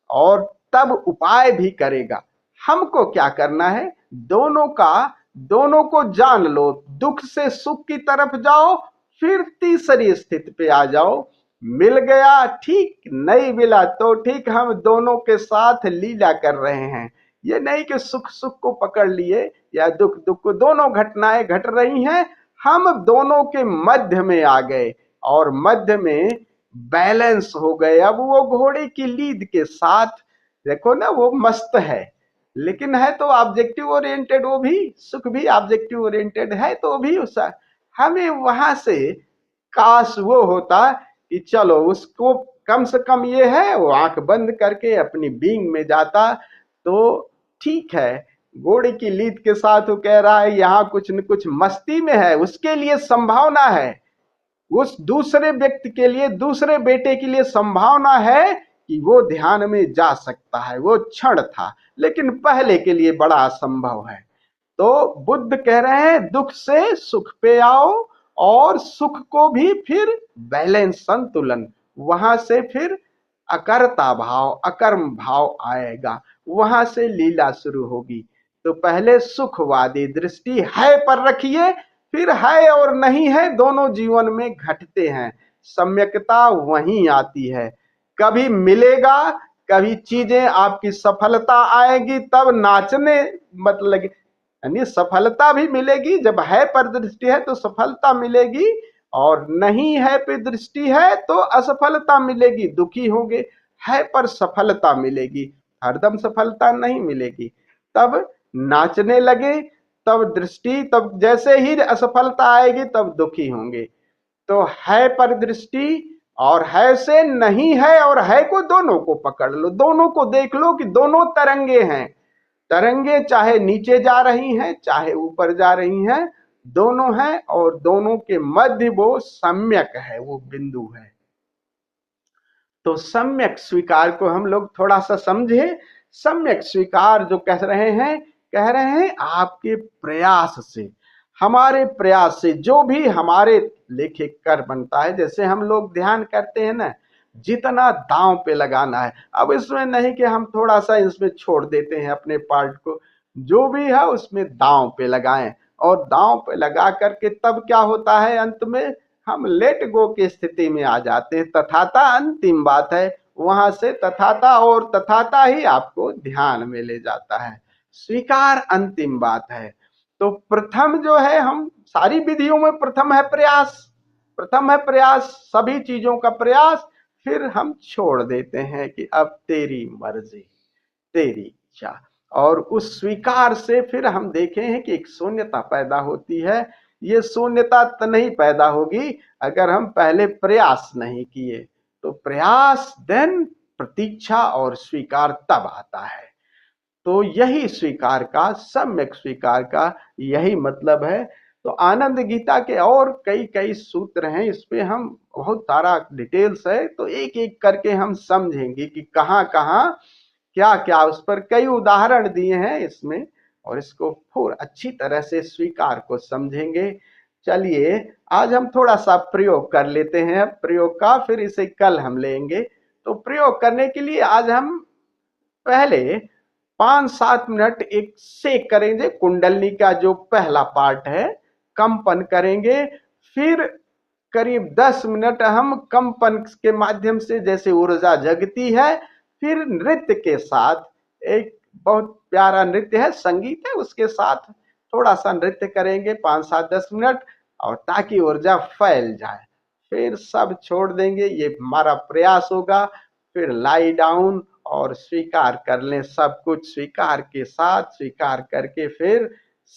और तब उपाय भी करेगा। हमको क्या करना है, दोनों को जान लो, दुख से सुख की तरफ जाओ, फिर तीसरी स्थिति पे आ जाओ। मिल गया ठीक, नहीं मिला तो ठीक, हम दोनों के साथ लीला कर रहे हैं। ये नहीं कि सुख सुख को पकड़ लिए या दुख दुख को, दोनों घटनाएं घट रही हैं, हम दोनों के मध्य में आ गए और मध्य में बैलेंस हो गए। अब वो घोड़े की लीद के साथ, देखो ना वो मस्त है, लेकिन है तो ऑब्जेक्टिव ओरिएंटेड, वो भी सुख भी ऑब्जेक्टिव ओरिएंटेड है, तो भी उस हमें वहां से काश वो होता कि चलो उसको कम से कम ये है, वो आंख बंद करके अपनी बीइंग में जाता तो ठीक है। घोड़े की लीद के साथ वो कह रहा है यहाँ कुछ न कुछ मस्ती में है, उसके लिए संभावना है, उस दूसरे व्यक्ति के लिए, दूसरे बेटे के लिए संभावना है कि वो ध्यान में जा सकता है। वो क्षण था, लेकिन पहले के लिए बड़ा असंभव है। तो बुद्ध कह रहे हैं दुख से सुख पे आओ और सुख को भी फिर बैलेंस, संतुलन, वहां से फिर अकर्ता भाव, अकर्म भाव आएगा, वहां से लीला शुरू होगी। तो पहले सुखवादी दृष्टि है पर रखिए, फिर है और नहीं है दोनों जीवन में घटते हैं, सम्यकता वहीं आती है। कभी मिलेगा, कभी चीजें आपकी सफलता आएगी, तब नाचने मतलब, यानी सफलता भी मिलेगी। जब है पर दृष्टि है तो सफलता मिलेगी, और नहीं है पे दृष्टि है तो असफलता मिलेगी, दुखी होंगे। है पर सफलता मिलेगी, हरदम सफलता नहीं मिलेगी। तब नाचने लगे, तब दृष्टि, तब जैसे ही असफलता आएगी तब दुखी होंगे। तो है पर दृष्टि और है से नहीं है, और है को दोनों को पकड़ लो, दोनों को देख लो कि दोनों तरंगे हैं। तरंगे चाहे नीचे जा रही हैं चाहे ऊपर जा रही हैं, दोनों हैं, और दोनों के मध्य वो सम्यक है, वो बिंदु है। तो सम्यक स्वीकार को हम लोग थोड़ा सा समझे। सम्यक स्वीकार जो कह रहे हैं आपके प्रयास से, हमारे प्रयास से, जो भी हमारे लेखे कर बनता है। जैसे हम लोग ध्यान करते हैं ना, जितना दांव पे लगाना है। अब इसमें नहीं कि हम थोड़ा सा इसमें छोड़ देते हैं अपने पार्ट को, जो भी है उसमें दांव पे लगाएं, और दांव पे लगा करके तब क्या होता है, अंत में हम लेट गो की स्थिति में आ जाते हैं। तथाता अंतिम बात है, वहां से तथाता, और तथाता ही आपको ध्यान में ले जाता है। स्वीकार अंतिम बात है। तो प्रथम जो है, हम सारी विधियों में प्रथम है प्रयास। प्रथम है प्रयास, सभी चीजों का प्रयास, फिर हम छोड़ देते हैं कि अब तेरी मर्जी, तेरी इच्छा। और उस स्वीकार से फिर हम देखे हैं कि एक शून्यता पैदा होती है। ये शून्यता तो नहीं पैदा होगी अगर हम पहले प्रयास नहीं किए। तो प्रयास देन प्रतीक्षा और स्वीकार तब आता है। तो यही स्वीकार का, सम्यक स्वीकार का यही मतलब है। तो आनंद गीता के और कई कई सूत्र हैं, इस पे हम बहुत सारा डिटेल्स है, तो एक एक करके हम समझेंगे कि कहाँ कहाँ क्या क्या, उस पर कई उदाहरण दिए हैं इसमें, और इसको पूरा अच्छी तरह से स्वीकार को समझेंगे। चलिए आज हम थोड़ा सा प्रयोग कर लेते हैं प्रयोग का, फिर इसे कल हम लेंगे। तो प्रयोग करने के लिए आज हम पहले 5-7 मिनट एक सेक करेंगे, कुंडलनी का जो पहला पार्ट है कंपन करेंगे। फिर करीब 10 मिनट हम कंपन के माध्यम से जैसे ऊर्जा जगती है, फिर नृत्य के साथ, एक बहुत प्यारा नृत्य है, संगीत है, उसके साथ थोड़ा सा नृत्य करेंगे 5-7-10 मिनट, और ताकि ऊर्जा फैल जाए। फिर सब छोड़ देंगे, ये हमारा प्रयास होगा। फिर लाई डाउन और स्वीकार कर लें, सब कुछ स्वीकार के साथ, स्वीकार करके फिर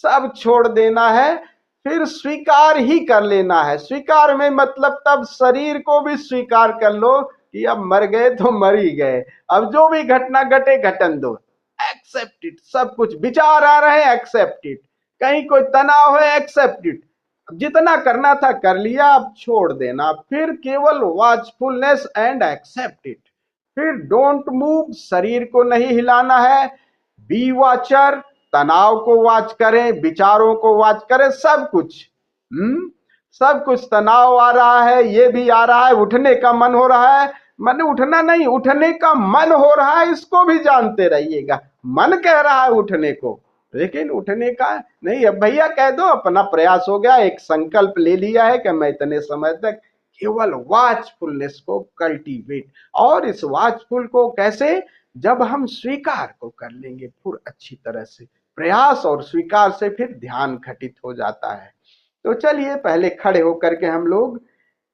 सब छोड़ देना है, फिर स्वीकार ही कर लेना है। स्वीकार में मतलब तब शरीर को भी स्वीकार कर लो कि अब मर गए तो मर ही गए, अब जो भी घटना घटे घटन दो, एक्सेप्ट इट। सब कुछ विचार आ रहे हैं, एक्सेप्ट इट। कहीं कोई तनाव है, एक्सेप्ट इट। जितना करना था कर लिया, अब छोड़ देना। फिर केवल वॉचफुलनेस एंड एक्सेप्ट इट। फिर डोंट मूव, शरीर को नहीं हिलाना है। बी वॉचर, तनाव को वॉच करें, विचारों को वॉच करें, सब कुछ। सब कुछ तनाव आ रहा है, ये भी आ रहा है, उठने का मन हो रहा है, मन उठना नहीं, उठने का मन हो रहा है, इसको भी जानते रहिएगा। मन कह रहा है उठने को, लेकिन उठने का नहीं। अब भैया कह दो, अपना प्रयास हो गया, एक संकल्प ले लिया है कि मैं इतने समय तक केवल वॉचफुलनेस को कल्टीवेट। और इस वॉचफुल को कैसे, जब हम स्वीकार को कर लेंगे पूरी अच्छी तरह से, प्रयास और स्वीकार से फिर ध्यान घटित हो जाता है। तो चलिए पहले खड़े होकर के हम लोग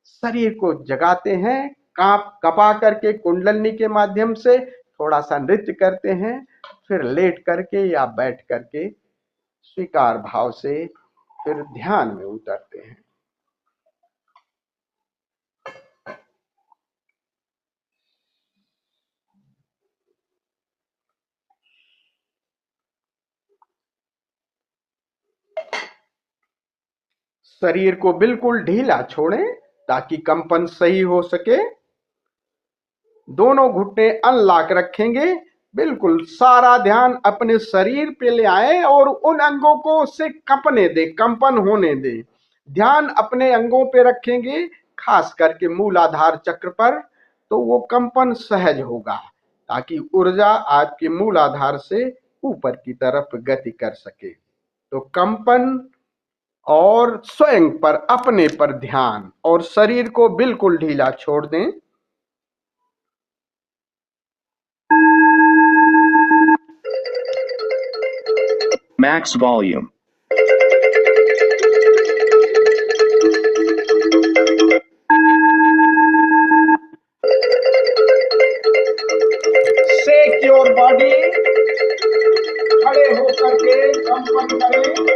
शरीर को जगाते हैं, कपा करके कुंडलनी के माध्यम से थोड़ा सा नृत्य करते हैं, फिर लेट करके या बैठ करके स्वीकार भाव से फिर ध्यान में उतरते हैं। शरीर को बिल्कुल ढीला छोड़ें ताकि कंपन सही हो सके। दोनों घुटने अनलॉक रखेंगे, बिल्कुल सारा ध्यान अपने शरीर पे ले आए और उन अंगों को से कंपने दे, कंपन होने दे। ध्यान अपने अंगों पे रखेंगे, खास करके मूलाधार चक्र पर, तो वो कंपन सहज होगा ताकि ऊर्जा आपके मूलाधार से ऊपर की तरफ गति कर सके। तो कंपन और स्वयं पर, अपने पर ध्यान, और शरीर को बिल्कुल ढीला छोड़ दें। Max volume. Shake your body, खड़े होकर के कंपन करें।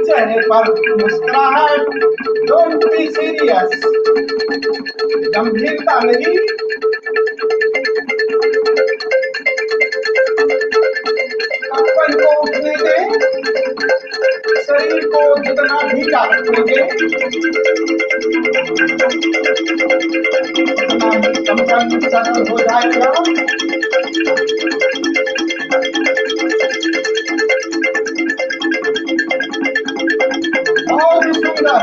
चेहरे पर मुस्कुराहट, डोंट बी सीरियस, गंभीरता नहीं, अपन को उठने दे, शरीर को जितना ढीला रखोगे उतना ही कंपन सरल हो जाएगा। बहुत सुंदर।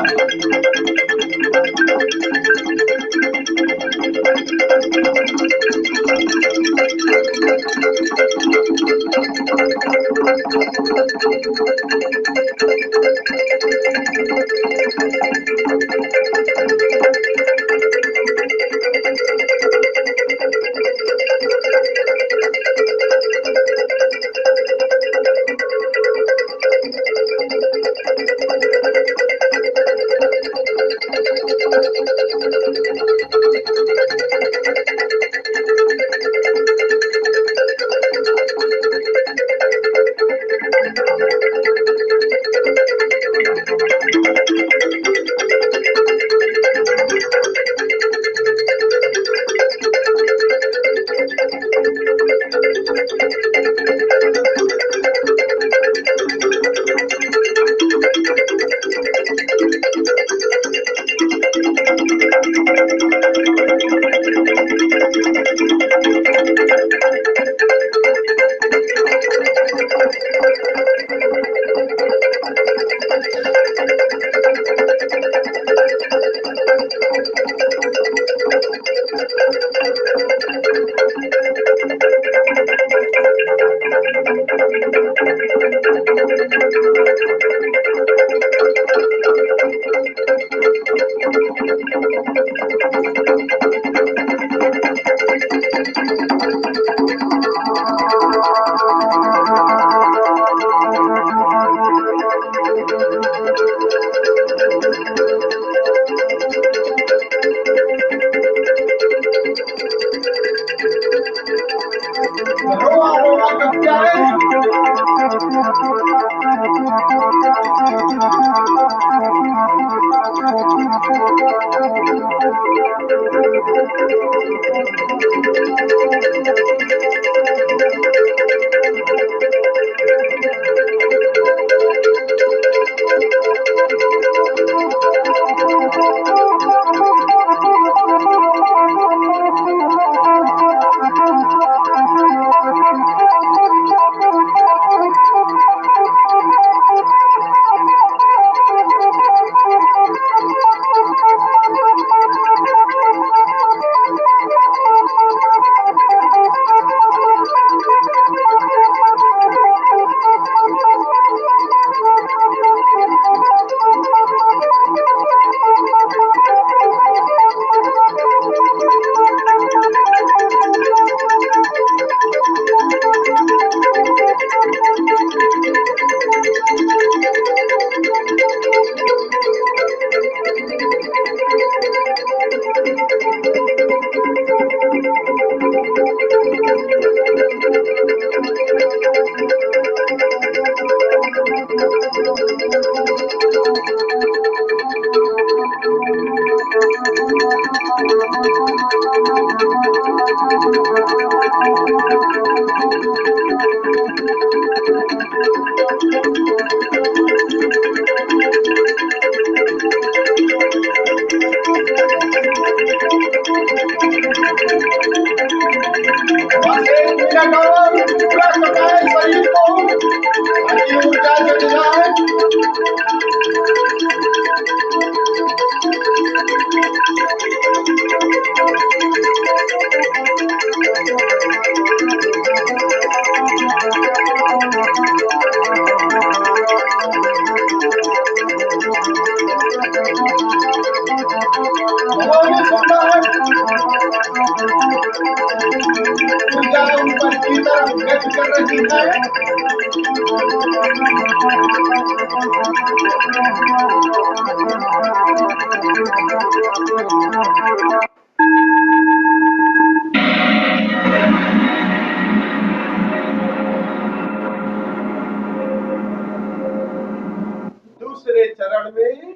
वातावरण में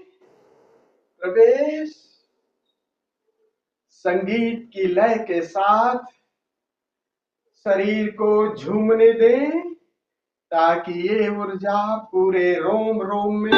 प्रवेश। संगीत की लय के साथ शरीर को झूमने दें ताकि ये ऊर्जा पूरे रोम रोम में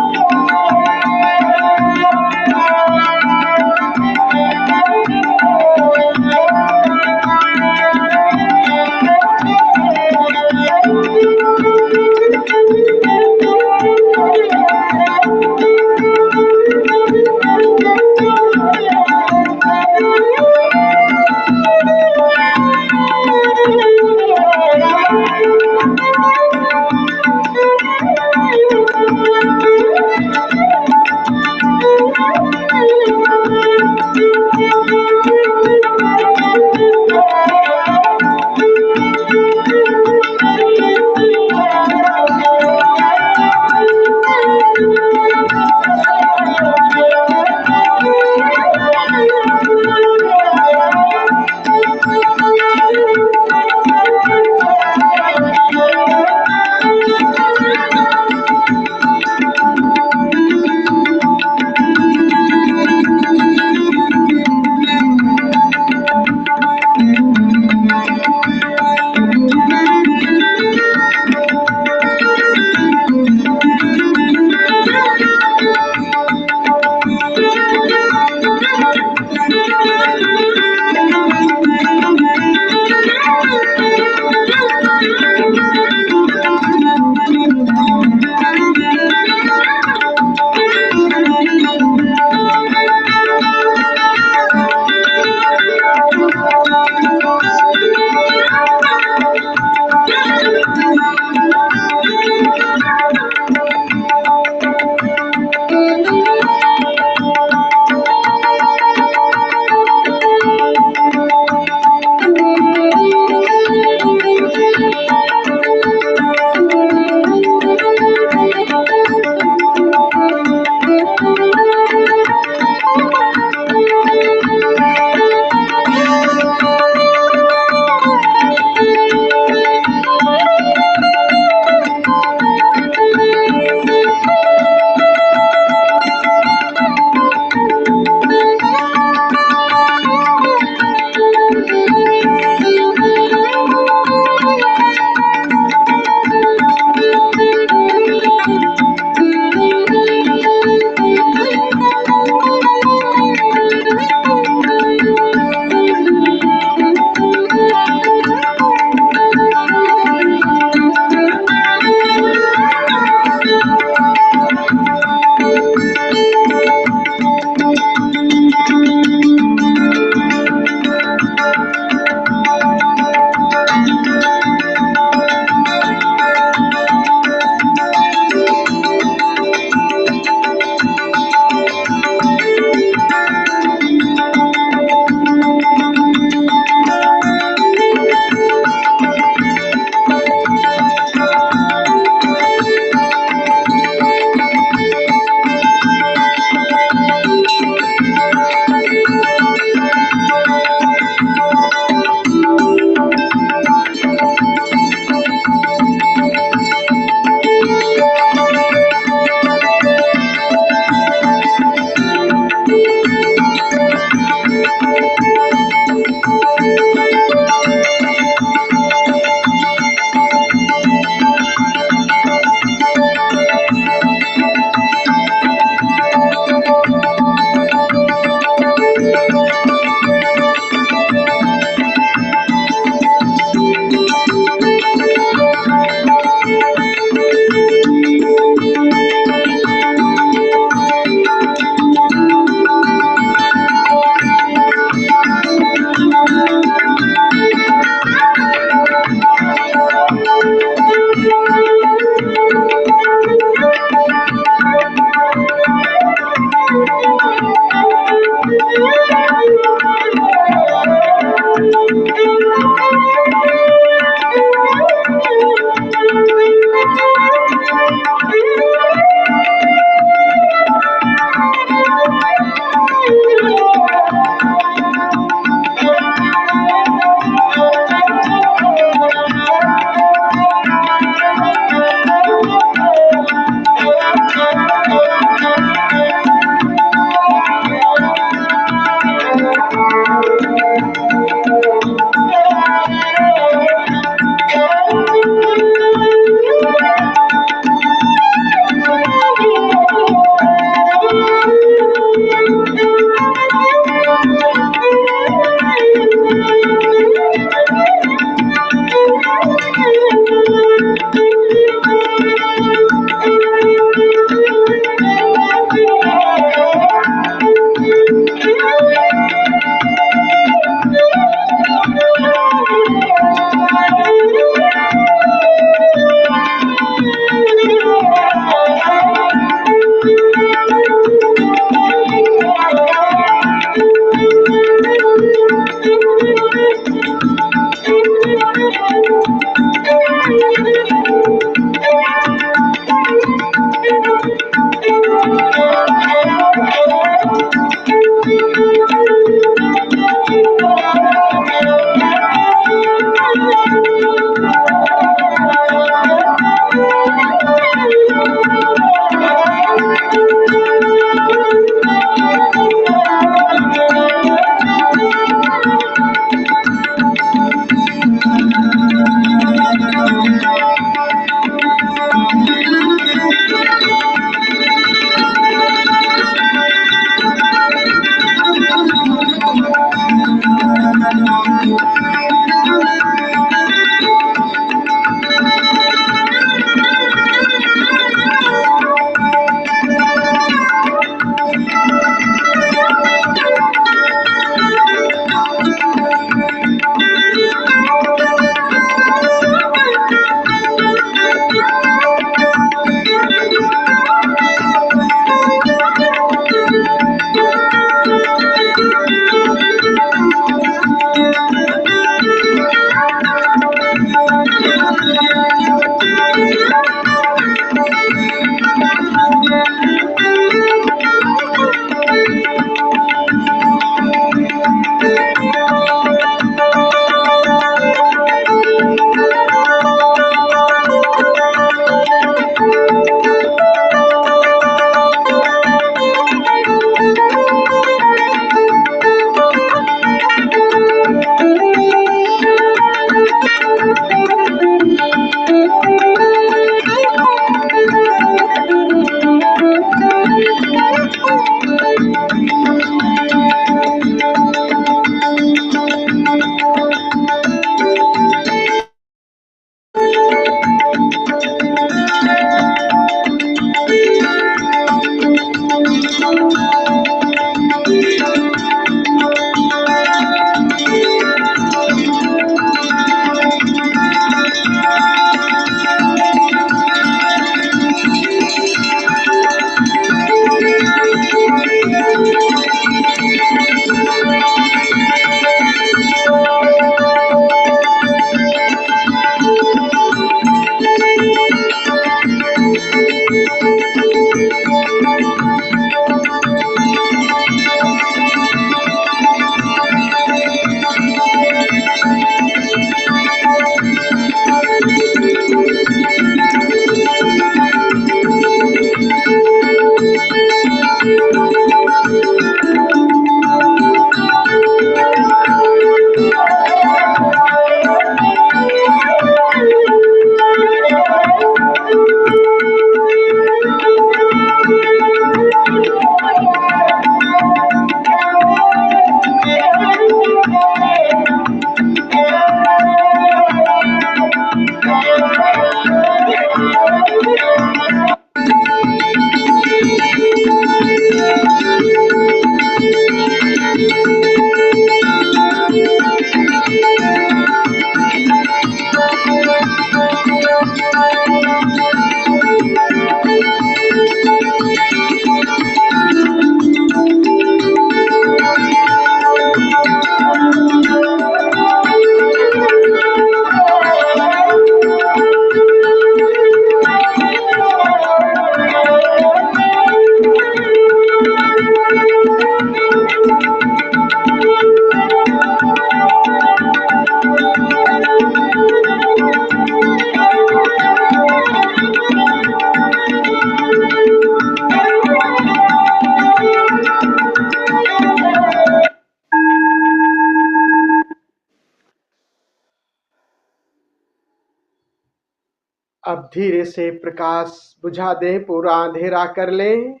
अब धीरे से प्रकाश बुझा दें, पूरा अंधेरा कर लें।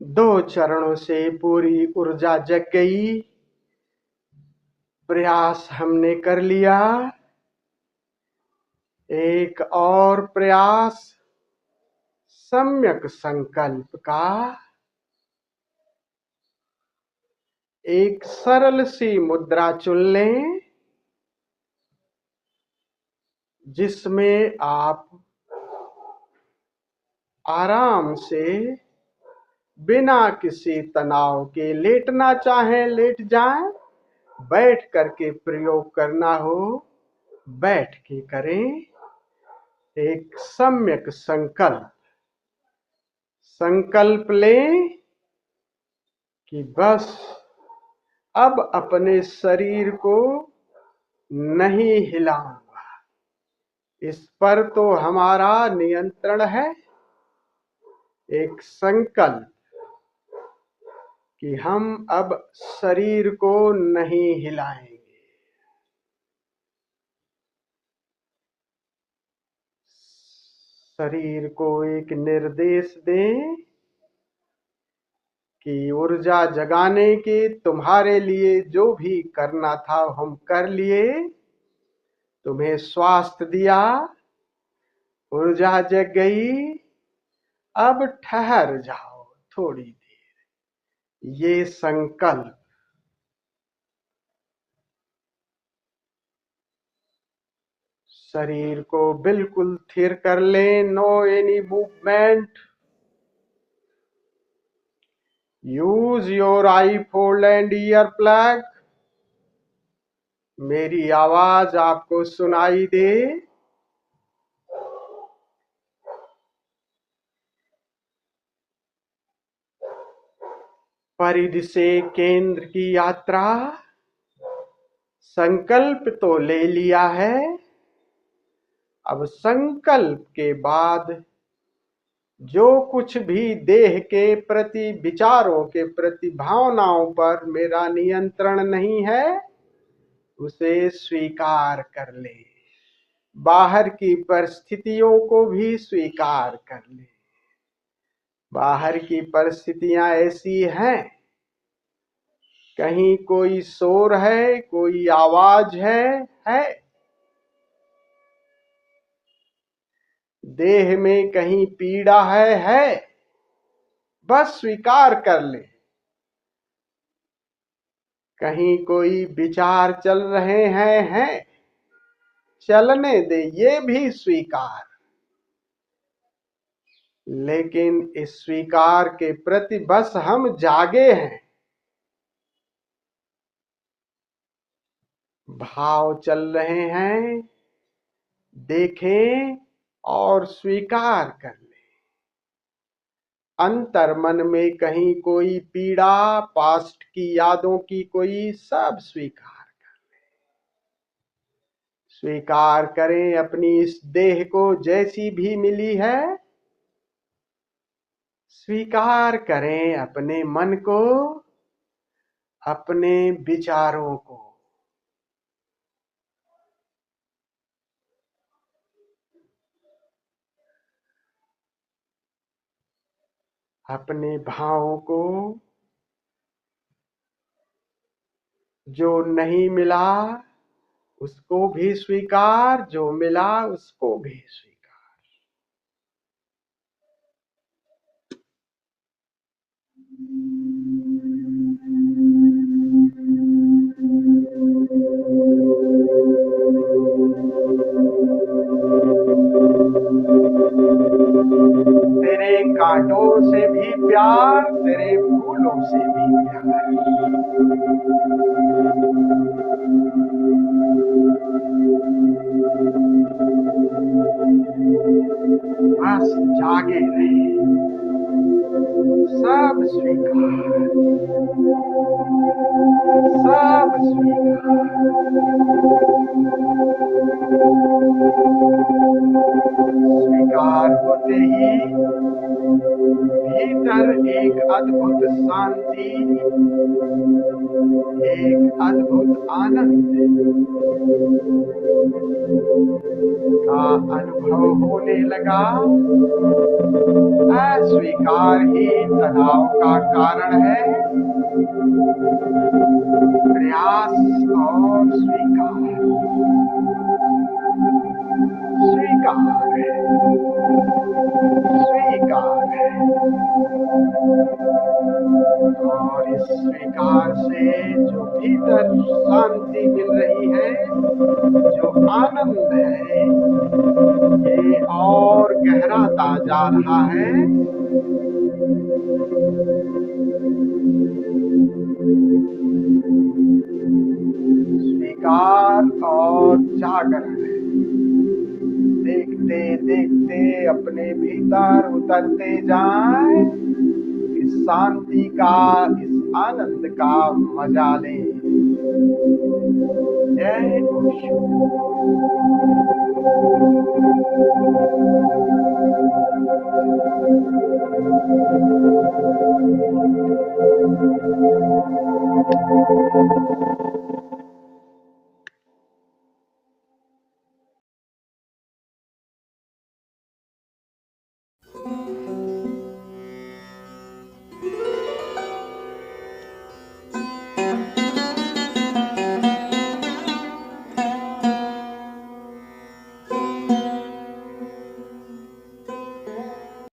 दो चरणों से पूरी ऊर्जा जग गई। प्रयास हमने कर लिया। एक और प्रयास सम्यक संकल्प का। एक सरल सी मुद्रा चुन लें जिसमें आप आराम से बिना किसी तनाव के लेटना चाहें लेट जाएं, बैठ करके प्रयोग करना हो बैठ के करें। एक सम्यक संकल्प लें कि बस अब अपने शरीर को नहीं हिलाऊंगा, इस पर तो हमारा नियंत्रण है। एक संकल्प कि हम अब शरीर को नहीं हिलाएंगे। शरीर को एक निर्देश दें कि ऊर्जा जगाने के तुम्हारे लिए जो भी करना था हम कर लिए, तुम्हें स्वास्थ्य दिया, ऊर्जा जग गई, अब ठहर जाओ थोड़ी देर। ये संकल्प शरीर को बिल्कुल स्थिर कर लें। No any movement. Use your eye fold and ear plug. मेरी आवाज आपको सुनाई दे। परिधि से केंद्र की यात्रा। संकल्प तो ले लिया है, अब संकल्प के बाद जो कुछ भी देह के प्रति, विचारों के प्रति, भावनाओं पर मेरा नियंत्रण नहीं है, उसे स्वीकार कर ले। बाहर की परिस्थितियों को भी स्वीकार कर ले। बाहर की परिस्थितियां ऐसी हैं, कहीं कोई शोर है, कोई आवाज है। देह में कहीं पीड़ा है। बस स्वीकार कर ले। कहीं कोई विचार चल रहे हैं, चलने दे, ये भी स्वीकार। लेकिन इस स्वीकार के प्रति बस हम जागे हैं। भाव चल रहे हैं, देखें और स्वीकार कर ले। अंतर मन में कहीं कोई पीड़ा, पास्ट की यादों की कोई, सब स्वीकार कर ले। स्वीकार करें अपनी इस देह को जैसी भी मिली है। स्वीकार करें अपने मन को, अपने विचारों को। अपने भावों को। जो नहीं मिला उसको भी स्वीकार, जो मिला उसको भी स्वीकार। तेरे कांटों से भी प्यार, तेरे फूलों से भी प्यार। बस जागे रहे। सब स्वीकार, सब स्वीकार। स्वीकार होते ही भीतर एक अद्भुत शांति, एक अद्भुत आनंद का अनुभव होने लगा। अस्वीकार ही तनाव का कारण है। प्रयास और स्वीकार, स्वीकार है, स्वीकार है। और इस स्वीकार से जो भीतर शांति मिल रही है, जो आनंद है, ये और गहराता जा रहा है। स्वीकार और जागरण है। देखते देखते अपने भीतर उतरते जाएं। इस शांति का, इस आनंद का मजा लें। जय ओशो।